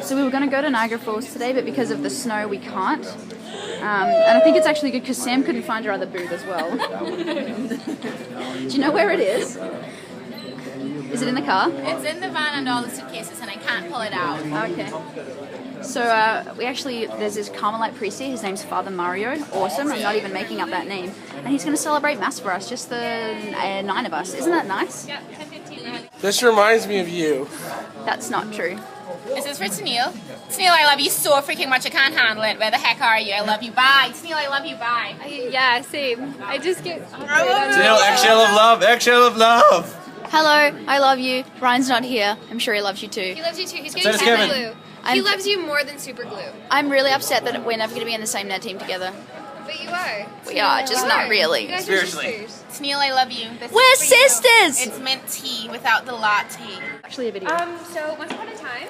So we were going to go to Niagara Falls today, but because of the snow, we can't. And I think it's actually good because Sam couldn't find her other booth as well. Do you know where it is? Is it in the car? It's in the van under all the suitcases and I can't pull it out. Okay. So there's this Carmelite priest here, his name's Father Mario, awesome, I'm not even making up that name. And he's going to celebrate Mass for us, just the 9 of us. Isn't that nice? Yep, 10:15. This reminds me of you. That's not true. This is for Tennille. Tennille, I love you so freaking much I can't handle it. Where the heck are you? I love you, bye. Tennille, I love you, bye. Yeah, same. I just get... Tennille, exhale of love, exhale of love. Hello, I love you. Ryan's not here. I'm sure he loves you too. He loves you too. He's So getting does super Kevin. glue. He loves you more than super glue. I'm really upset that we're never going to be in the same net team together. But you are. We are, just not really. You guys are Spiritually. sisters. Tennille, I love you. This We're is for you. sisters! It's mint tea without the latte. Actually a video. So once upon a time,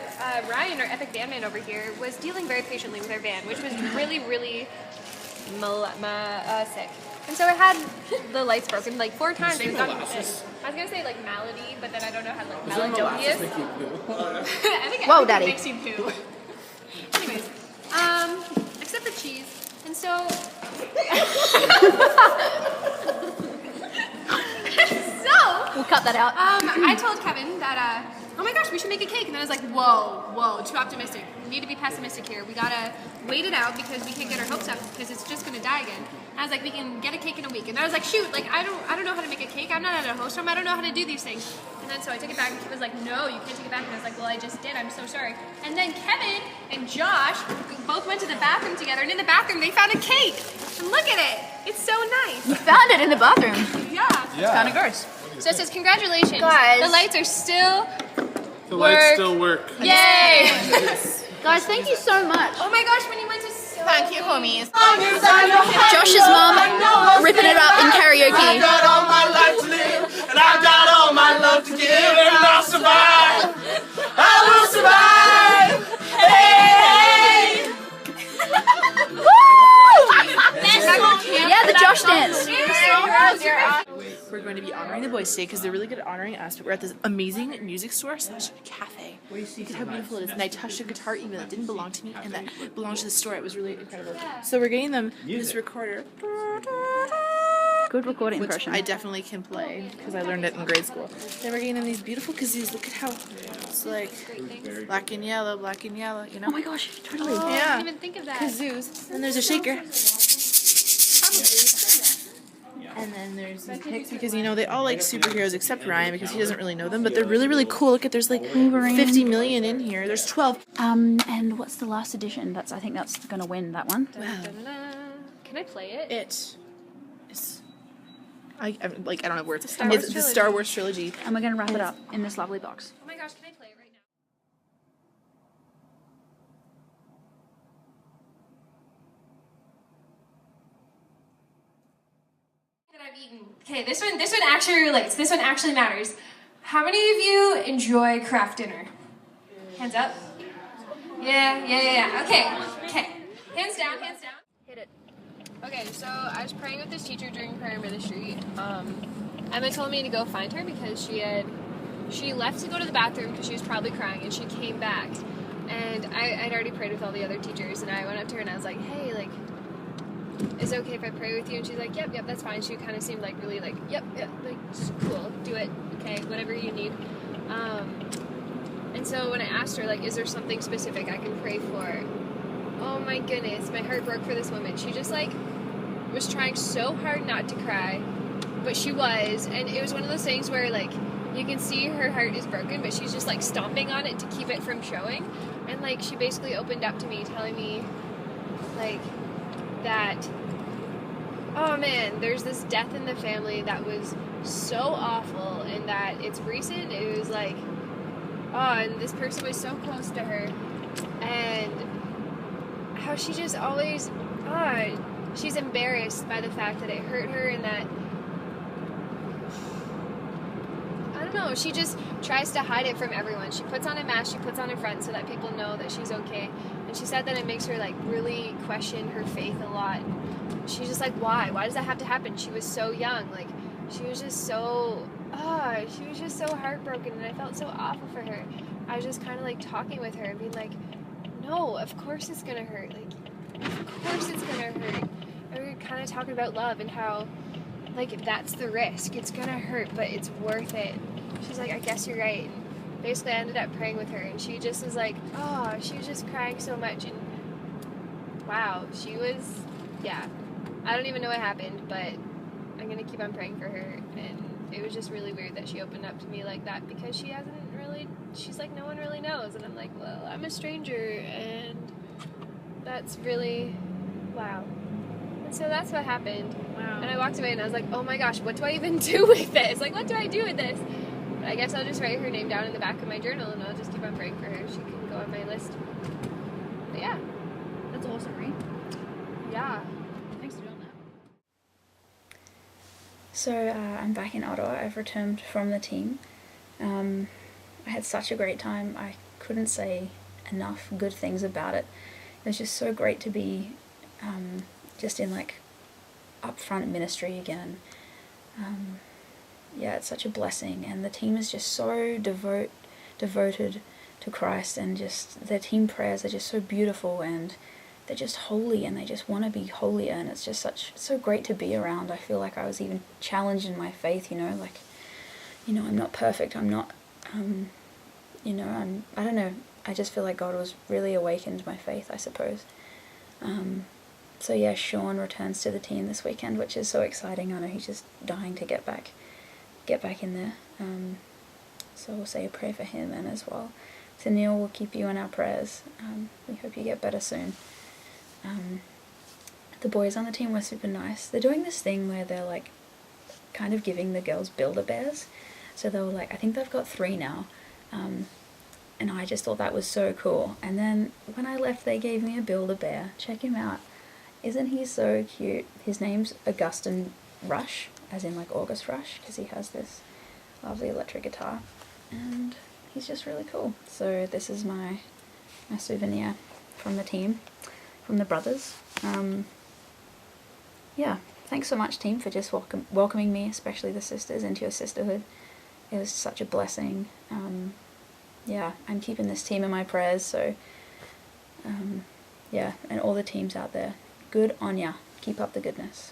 Ryan, our epic bandman over here, was dealing very patiently with our van, which was really, really sick. And so it had the lights broken like 4 times. We've gotten sick. I was gonna say like malady, but then I don't know how like melodonius. I think Whoa, it Daddy. makes you poo. Anyways, except for cheese, and so. We'll cut that out. I told Kevin that, oh my gosh, we should make a cake. And then I was like, whoa, too optimistic. We need to be pessimistic here. We gotta wait it out because we can't get our hopes up because it's just gonna die again. And I was like, we can get a cake in a week. And I was like, shoot, like I don't know how to make a cake. I'm not at a host home. I don't know how to do these things. And then so I took it back and he was like, no, you can't take it back. And I was like, well, I just did. I'm so sorry. And then Kevin and Josh both went to the bathroom together. And in the bathroom, they found a cake. And look at it. It's so nice. You found it in the bathroom. Yeah. Kind of gross. So it says, congratulations. Guys. The lights are still The lights still work. Yay! Guys, thank you so much. Oh my gosh, when you went to Thank you, homies. Josh's mom ripping it up in karaoke. I got all my life to live, and I got all my love to give, and I'll survive. I will survive. Hey, Yeah, the Josh dance. We're going to be honoring the boys today because they're really good at honoring us, but we're at this amazing music store / cafe. Look at how beautiful it is. And I touched a guitar even that didn't belong to me and that belonged to the store. It was really incredible. So we're getting them this recorder, Good recording which impression. I definitely can play because I learned it in grade school. Then we're getting them these beautiful kazoos. Look at how it's like black and yellow, you know? Oh my gosh, totally. I Yeah, didn't even think of that. kazoos. And there's a shaker. And then there's these picks because, you know, they all like superheroes except Ryan because he doesn't really know them, but they're really, really cool. Look at, there's like 50 million in here. There's 12. And what's the last edition? I think that's gonna win that one. Can I play it? It is, I don't know words. Star Wars It's the Star Wars trilogy. And we're gonna wrap it up in this lovely box. Oh my gosh, can I play it right now? That I've eaten. Okay, this one actually relates. This one actually matters. How many of you enjoy craft dinner? Hands up. Yeah. Okay. Hands down. Hit it. Okay, so I was praying with this teacher during prayer ministry. Emma told me to go find her because she left to go to the bathroom because she was probably crying, and she came back. And I'd already prayed with all the other teachers, and I went up to her and I was like, hey, like, is it okay if I pray with you? And she's like, yep, that's fine. She kind of seemed like really like, yep, like, just cool, do it, okay, whatever you need. And so when I asked her, like, is there something specific I can pray for? Oh my goodness, my heart broke for this woman. She just, like, was trying so hard not to cry, but she was, and it was one of those things where, like, you can see her heart is broken, but she's just, like, stomping on it to keep it from showing. And, like, she basically opened up to me, telling me, like, that, oh man, there's this death in the family that was so awful, and that it's recent. It was like, oh, and this person was so close to her, and how she just always, she's embarrassed by the fact that it hurt her, and that, I don't know, she just tries to hide it from everyone. She puts on a mask, she puts on a front so that people know that she's okay. And she said that it makes her, like, really question her faith a lot. She's just like, why? Why does that have to happen? She was so young. Like, she was just so, she was just so heartbroken, and I felt so awful for her. I was just kind of like talking with her and being like, no, of course it's gonna hurt. Like, of course it's gonna hurt. And we were kind of talking about love and how, like, that's the risk. It's gonna hurt, but it's worth it. She's like, I guess you're right. And basically, I ended up praying with her, and she just was like, oh, she was just crying so much. And wow, she was, yeah. I don't even know what happened, but I'm gonna keep on praying for her. And it was just really weird that she opened up to me like that, because she hasn't really, she's like, no one really knows. And I'm like, well, I'm a stranger, and that's really, wow. And so that's what happened. Wow. And I walked away and I was like, oh my gosh, what do I even do with this? Like, what do I do with this? But I guess I'll just write her name down in the back of my journal, and I'll just keep on praying for her. She can go on my list. But yeah. That's awesome, Ree. Yeah. Thanks for doing that. So I'm back in Ottawa. I've returned from the team. I had such a great time. I couldn't say enough good things about it. It was just so great to be just in like upfront ministry again. Yeah, it's such a blessing, and the team is just so devoted to Christ, and just their team prayers are just so beautiful, and they're just holy, and they just want to be holier, and it's just so great to be around. I feel like I was even challenged in my faith, like, I'm not perfect, I'm not, I don't know, I just feel like God was really awakened my faith, I suppose. So yeah, Sean returns to the team this weekend, which is so exciting. I know he's just dying to get back in there. So we'll say a prayer for him, and as well, so Neil, will keep you in our prayers. We hope you get better soon. The boys on the team were super nice. They're doing this thing where they're like kind of giving the girls Build-A-Bears. So they were like, I think they've got 3 now. And I just thought that was so cool. And then when I left, they gave me a Build-A-Bear. Check him out. Isn't he so cute? His name's Augustin Rush, as in like August Rush, because he has this lovely electric guitar. And he's just really cool. So this is my souvenir from the team, from the brothers. Yeah, thanks so much, team, for just welcoming me, especially the sisters, into your sisterhood. It was such a blessing. Yeah, I'm keeping this team in my prayers, so yeah, and all the teams out there, good on ya. Keep up the goodness.